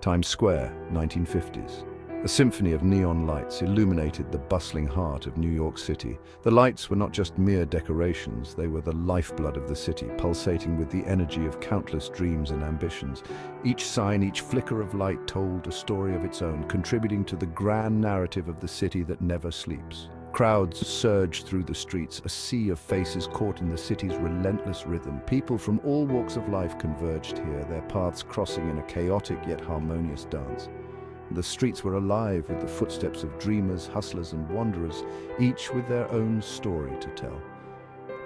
Times Square, 1950s. A symphony of neon lights illuminated the bustling heart of New York City. The lights were not just mere decorations, they were the lifeblood of the city, pulsating with the energy of countless dreams and ambitions. Each sign, each flicker of light told a story of its own, contributing to the grand narrative of the city that never sleeps. Crowds surged through the streets, a sea of faces caught in the city's relentless rhythm. People from all walks of life converged here, their paths crossing in a chaotic yet harmonious dance. The streets were alive with the footsteps of dreamers, hustlers, and wanderers, each with their own story to tell.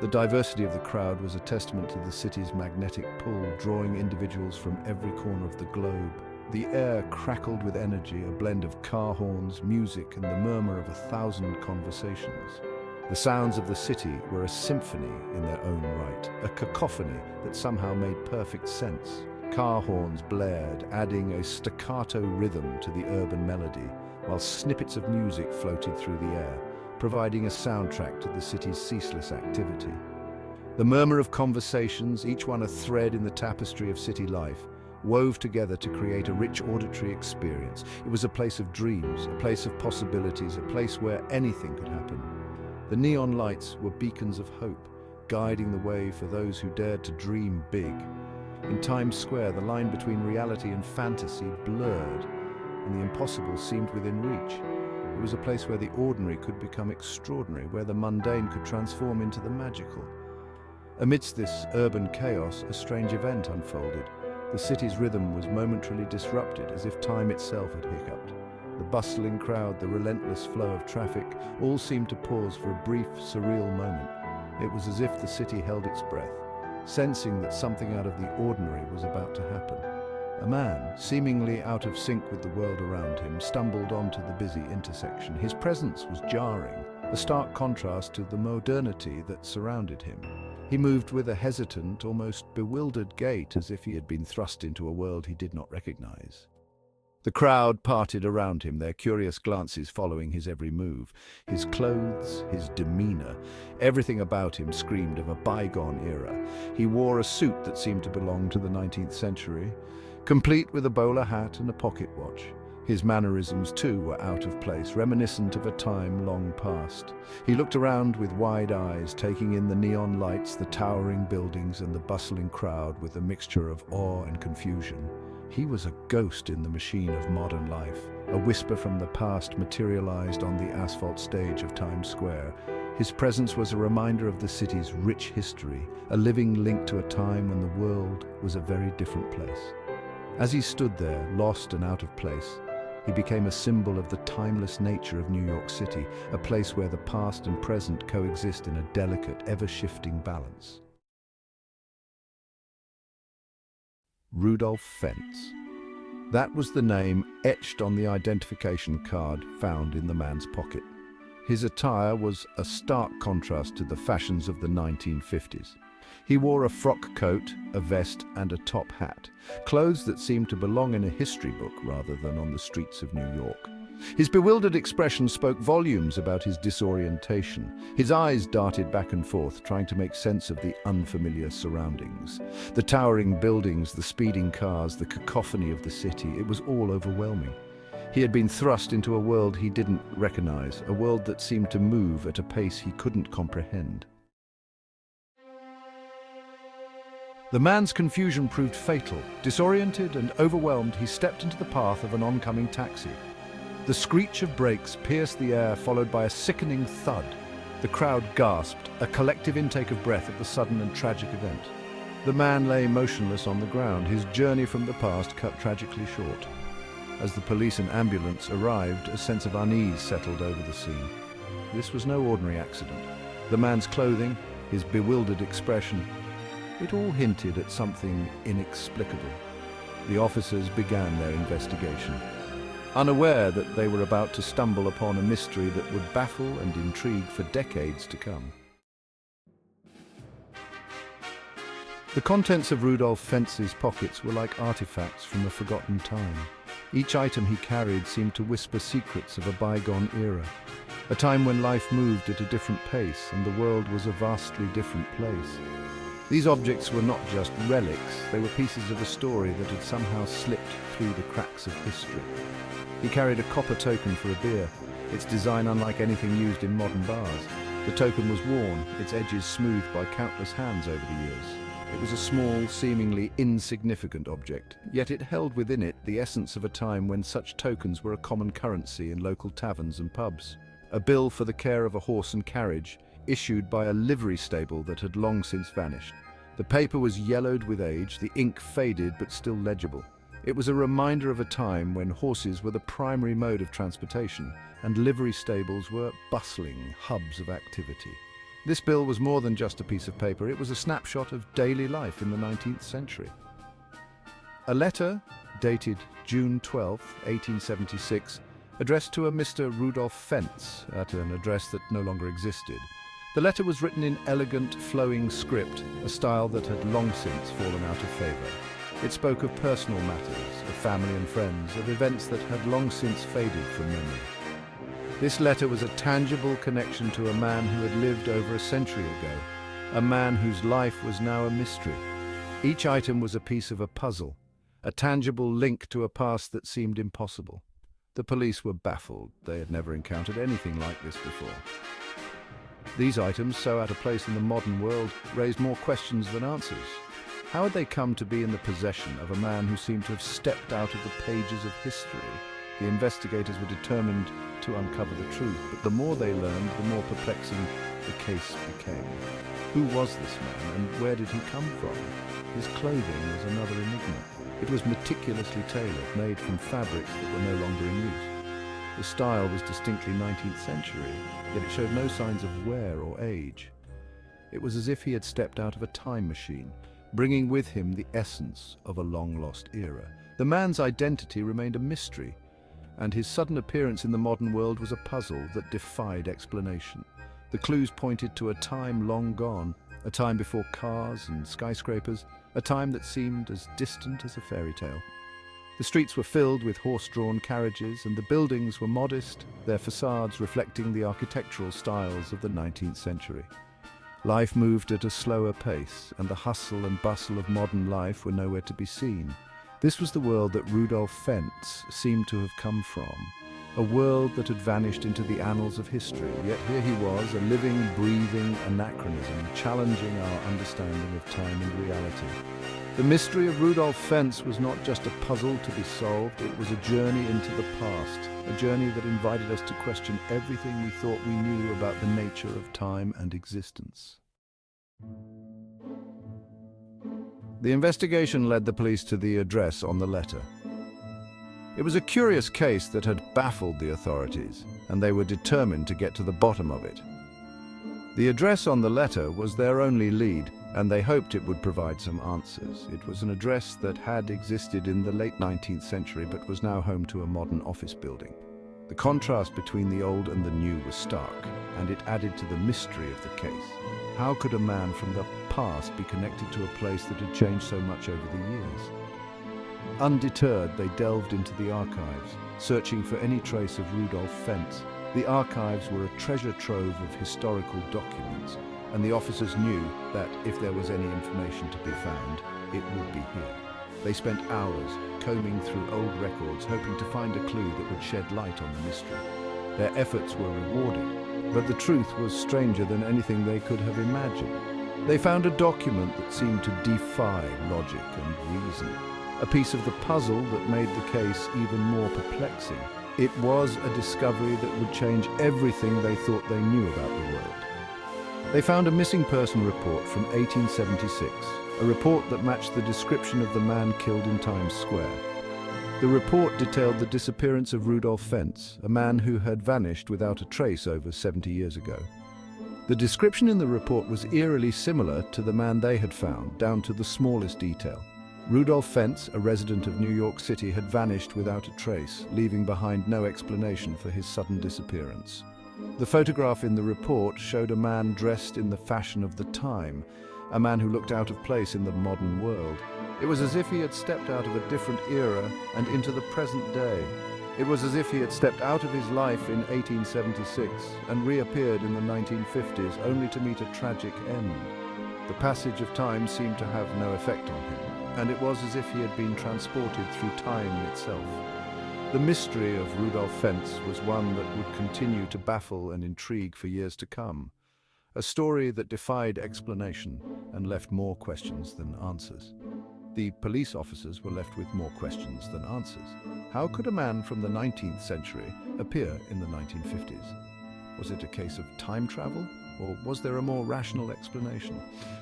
The diversity of the crowd was a testament to the city's magnetic pull, drawing individuals from every corner of the globe. The air crackled with energy, a blend of car horns, music, and the murmur of 1,000 conversations. The sounds of the city were a symphony in their own right, a cacophony that somehow made perfect sense. Car horns blared, adding a staccato rhythm to the urban melody, while snippets of music floated through the air, providing a soundtrack to the city's ceaseless activity. The murmur of conversations, each one a thread in the tapestry of city life, wove together to create a rich auditory experience. It was a place of dreams, a place of possibilities, a place where anything could happen. The neon lights were beacons of hope, guiding the way for those who dared to dream big. In Times Square, the line between reality and fantasy blurred, and the impossible seemed within reach. It was a place where the ordinary could become extraordinary, where the mundane could transform into the magical. Amidst this urban chaos, a strange event unfolded. The city's rhythm was momentarily disrupted, as if time itself had hiccuped. The bustling crowd, the relentless flow of traffic, all seemed to pause for a brief, surreal moment. It was as if the city held its breath, sensing that something out of the ordinary was about to happen. A man, seemingly out of sync with the world around him, stumbled onto the busy intersection. His presence was jarring, a stark contrast to the modernity that surrounded him. He moved with a hesitant, almost bewildered gait, as if he had been thrust into a world he did not recognize. The crowd parted around him, their curious glances following his every move. His clothes, his demeanor, everything about him screamed of a bygone era. He wore a suit that seemed to belong to the 19th century, complete with a bowler hat and a pocket watch. His mannerisms, too, were out of place, reminiscent of a time long past. He looked around with wide eyes, taking in the neon lights, the towering buildings, and the bustling crowd with a mixture of awe and confusion. He was a ghost in the machine of modern life, a whisper from the past materialized on the asphalt stage of Times Square. His presence was a reminder of the city's rich history, a living link to a time when the world was a very different place. As he stood there, lost and out of place, he became a symbol of the timeless nature of New York City, a place where the past and present coexist in a delicate, ever-shifting balance. Rudolph Fentz. That was the name etched on the identification card found in the man's pocket. His attire was a stark contrast to the fashions of the 1950s. He wore a frock coat, a vest, and a top hat, clothes that seemed to belong in a history book rather than on the streets of New York. His bewildered expression spoke volumes about his disorientation. His eyes darted back and forth, trying to make sense of the unfamiliar surroundings. The towering buildings, the speeding cars, the cacophony of the city, it was all overwhelming. He had been thrust into a world he didn't recognize, a world that seemed to move at a pace he couldn't comprehend. The man's confusion proved fatal. Disoriented and overwhelmed, he stepped into the path of an oncoming taxi. The screech of brakes pierced the air, followed by a sickening thud. The crowd gasped, a collective intake of breath at the sudden and tragic event. The man lay motionless on the ground, his journey from the past cut tragically short. As the police and ambulance arrived, a sense of unease settled over the scene. This was no ordinary accident. The man's clothing, his bewildered expression, it all hinted at something inexplicable. The officers began their investigation, unaware that they were about to stumble upon a mystery that would baffle and intrigue for decades to come. The contents of Rudolph Fentz's pockets were like artifacts from a forgotten time. Each item he carried seemed to whisper secrets of a bygone era, a time when life moved at a different pace and the world was a vastly different place. These objects were not just relics, they were pieces of a story that had somehow slipped through the cracks of history. He carried a copper token for a beer, its design unlike anything used in modern bars. The token was worn, its edges smoothed by countless hands over the years. It was a small, seemingly insignificant object, yet it held within it the essence of a time when such tokens were a common currency in local taverns and pubs. A bill for the care of a horse and carriage, issued by a livery stable that had long since vanished. The paper was yellowed with age, the ink faded but still legible. It was a reminder of a time when horses were the primary mode of transportation and livery stables were bustling hubs of activity. This bill was more than just a piece of paper, it was a snapshot of daily life in the 19th century. A letter, dated June 12, 1876, addressed to a Mr. Rudolph Fentz at an address that no longer existed. The letter was written in elegant, flowing script, a style that had long since fallen out of favor. It spoke of personal matters, of family and friends, of events that had long since faded from memory. This letter was a tangible connection to a man who had lived over a century ago, a man whose life was now a mystery. Each item was a piece of a puzzle, a tangible link to a past that seemed impossible. The police were baffled. They had never encountered anything like this before. These items, so out of place in the modern world, raised more questions than answers. How had they come to be in the possession of a man who seemed to have stepped out of the pages of history? The investigators were determined to uncover the truth, but the more they learned, the more perplexing the case became. Who was this man, and where did he come from? His clothing was another enigma. It was meticulously tailored, made from fabrics that were no longer in use. The style was distinctly 19th century, yet it showed no signs of wear or age. It was as if he had stepped out of a time machine, bringing with him the essence of a long-lost era. The man's identity remained a mystery, and his sudden appearance in the modern world was a puzzle that defied explanation. The clues pointed to a time long gone, a time before cars and skyscrapers, a time that seemed as distant as a fairy tale. The streets were filled with horse-drawn carriages, and the buildings were modest, their facades reflecting the architectural styles of the 19th century. Life moved at a slower pace, and the hustle and bustle of modern life were nowhere to be seen. This was the world that Rudolph Fentz seemed to have come from, a world that had vanished into the annals of history, yet here he was, a living, breathing anachronism, challenging our understanding of time and reality. The mystery of Rudolph Fentz was not just a puzzle to be solved, it was a journey into the past, a journey that invited us to question everything we thought we knew about the nature of time and existence. The investigation led the police to the address on the letter. It was a curious case that had baffled the authorities, and they were determined to get to the bottom of it. The address on the letter was their only lead, and they hoped it would provide some answers. It was an address that had existed in the late 19th century but was now home to a modern office building. The contrast between the old and the new was stark, and it added to the mystery of the case. How could a man from the past be connected to a place that had changed so much over the years? Undeterred, they delved into the archives, searching for any trace of Rudolph Fentz. The archives were a treasure trove of historical documents, and the officers knew that if there was any information to be found, it would be here. They spent hours combing through old records, hoping to find a clue that would shed light on the mystery. Their efforts were rewarded, but the truth was stranger than anything they could have imagined. They found a document that seemed to defy logic and reason, a piece of the puzzle that made the case even more perplexing. It was a discovery that would change everything they thought they knew about the world. They found a missing person report from 1876, a report that matched the description of the man killed in Times Square. The report detailed the disappearance of Rudolph Fentz, a man who had vanished without a trace over 70 years ago. The description in the report was eerily similar to the man they had found, down to the smallest detail. Rudolph Fentz, a resident of New York City, had vanished without a trace, leaving behind no explanation for his sudden disappearance. The photograph in the report showed a man dressed in the fashion of the time, a man who looked out of place in the modern world. It was as if he had stepped out of a different era and into the present day. It was as if he had stepped out of his life in 1876 and reappeared in the 1950s, only to meet a tragic end. The passage of time seemed to have no effect on him, and it was as if he had been transported through time itself. The mystery of Rudolph Fentz was one that would continue to baffle and intrigue for years to come. A story that defied explanation and left more questions than answers. The police officers were left with more questions than answers. How could a man from the 19th century appear in the 1950s? Was it a case of time travel, or was there a more rational explanation?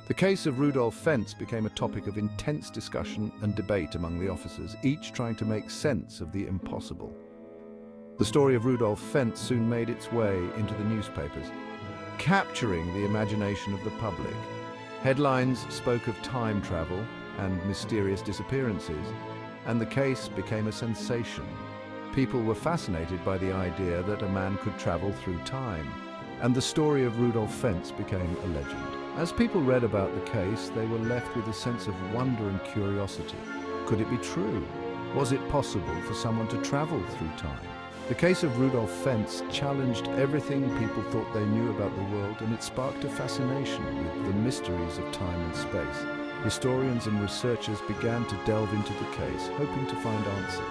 The case of Rudolph Fentz became a topic of intense discussion and debate among the officers, each trying to make sense of the impossible. The story of Rudolph Fentz soon made its way into the newspapers, capturing the imagination of the public. Headlines spoke of time travel and mysterious disappearances, and the case became a sensation. People were fascinated by the idea that a man could travel through time, and the story of Rudolph Fentz became a legend. As people read about the case, they were left with a sense of wonder and curiosity. Could it be true? Was it possible for someone to travel through time? The case of Rudolph Fentz challenged everything people thought they knew about the world, and it sparked a fascination with the mysteries of time and space. Historians and researchers began to delve into the case, hoping to find answers.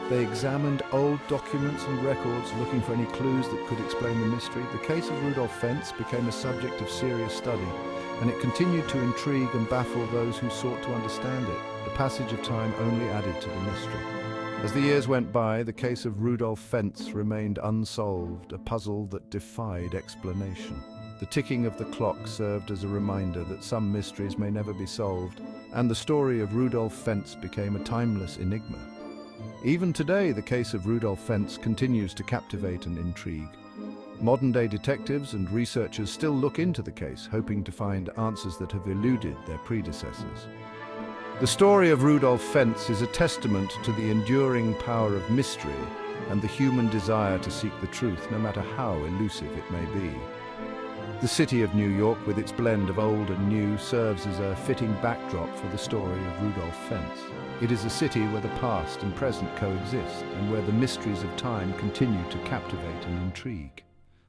They examined old documents and records, looking for any clues that could explain the mystery. The case of Rudolph Fentz became a subject of serious study, and it continued to intrigue and baffle those who sought to understand it. The passage of time only added to the mystery. As the years went by, the case of Rudolph Fentz remained unsolved, a puzzle that defied explanation. The ticking of the clock served as a reminder that some mysteries may never be solved, and the story of Rudolph Fentz became a timeless enigma. Even today, the case of Rudolph Fentz continues to captivate and intrigue. Modern-day detectives and researchers still look into the case, hoping to find answers that have eluded their predecessors. The story of Rudolph Fentz is a testament to the enduring power of mystery and the human desire to seek the truth, no matter how elusive it may be. The city of New York, with its blend of old and new, serves as a fitting backdrop for the story of Rudolph Fentz. It is a city where the past and present coexist, and where the mysteries of time continue to captivate and intrigue.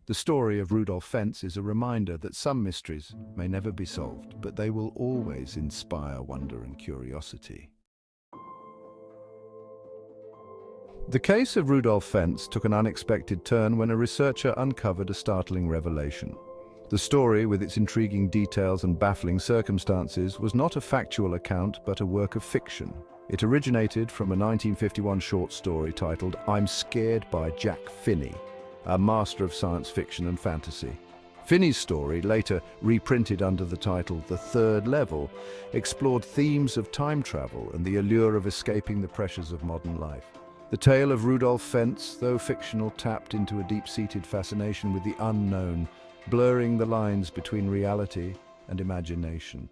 The story of Rudolph Fentz is a reminder that some mysteries may never be solved, but they will always inspire wonder and curiosity. The case of Rudolph Fentz took an unexpected turn when a researcher uncovered a startling revelation. The story, with its intriguing details and baffling circumstances, was not a factual account but a work of fiction. It originated from a 1951 short story titled "I'm Scared" by Jack Finney, a master of science fiction and fantasy. Finney's story, later reprinted under the title "The Third Level," explored themes of time travel and the allure of escaping the pressures of modern life. The tale of Rudolph Fentz, though fictional, tapped into a deep-seated fascination with the unknown, blurring the lines between reality and imagination.